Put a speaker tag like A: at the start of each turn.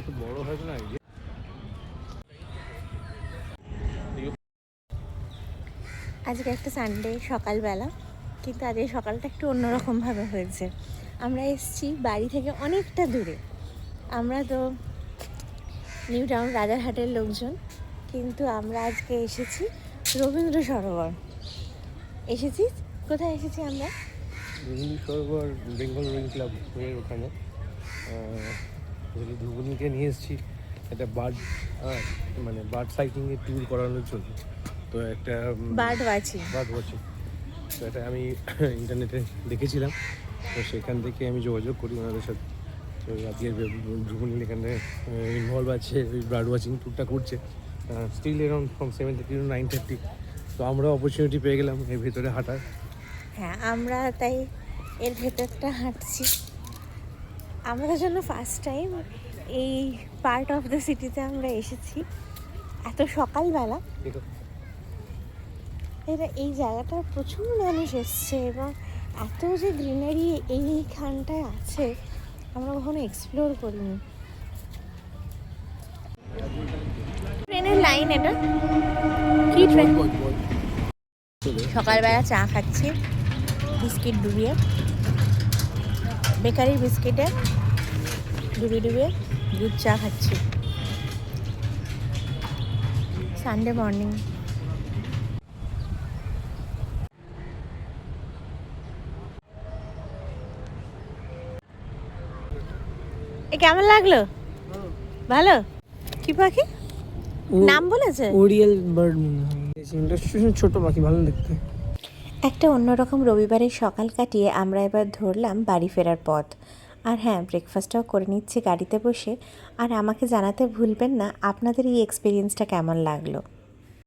A: একটু বড় হয় না।
B: আজকে একটা সানডে সকালবেলা, কিন্তু আজকে সকালটা একটু অন্যরকমভাবে হয়েছে। আমরা এসেছি বাড়ি থেকে অনেকটা দূরে। আমরা তো নিউ টাউন রাজারহাটের লোকজন, কিন্তু আমরা আজকে এসেছি রবীন্দ্র সরোবর। এসেছি কোথায় এসেছি আমরা?
A: রবীন্দ্র সরোবর বেঙ্গল রোয়িং ক্লাব এর ওখানে ধ্রুবনীকে নিয়ে এসেছি একটা বার্ড মানে বার্ড সাইটিংয়ের ট্যুর করানোর জন্য। তো একটা
B: বার্ড ওয়াচিং
A: তো এটা আমি ইন্টারনেটে দেখেছিলাম, তো সেখান থেকে আমি যোগাযোগ করি ওনাদের সাথে। তো আজকে ধ্রুবনী এখানে ইনভলভ আছে, ওই বার্ড ওয়াচিং ট্যুরটা করছে স্টিল অ্যারাউন্ড ফ্রম 7:30 to 9:30। তো আমরা অপরচুনিটি পেয়ে গেলাম এর ভেতরে হাঁটার।
B: হ্যাঁ, আমরা তাই এর ভেতরটা হাঁটছি। আমাদের জন্য ফার্স্ট টাইম এই পার্ট অফ দ্য সিটিতে আমরা এসেছি এত সকালবেলা। এই জায়গাটা প্রচুর মানুষ এসছে এবং এত যে গ্রিনারি এইখানটায় আছে আমরা কখনো এক্সপ্লোর করিনি। ট্রেনের লাইন এটা কি ট্রেন? সকালবেলা চা খাচ্ছি বিস্কিট ডুবিয়ে, বেকারির বিস্কিটে ডুবিয়ে ডুবিয়ে দুধ চা খাচ্ছি। Sunday morning. এ কেমন লাগলো? ভালো? কি পাখি নাম বলেছে?
C: ওরিয়েল বার্ড মনে হয়, ছোট পাখি, ভালো দেখতে।
B: একটা অন্যরকম রবিবারের সকাল কাটিয়ে আমরা এবার ধরলাম বাড়ি ফেরার পথ। আর হ্যাঁ, ব্রেকফাস্টটাও করে নিচ্ছি গাড়িতে বসে। আর আমাকে জানাতে ভুলবেন না আপনাদের এই এক্সপিরিয়েন্সটা কেমন লাগলো।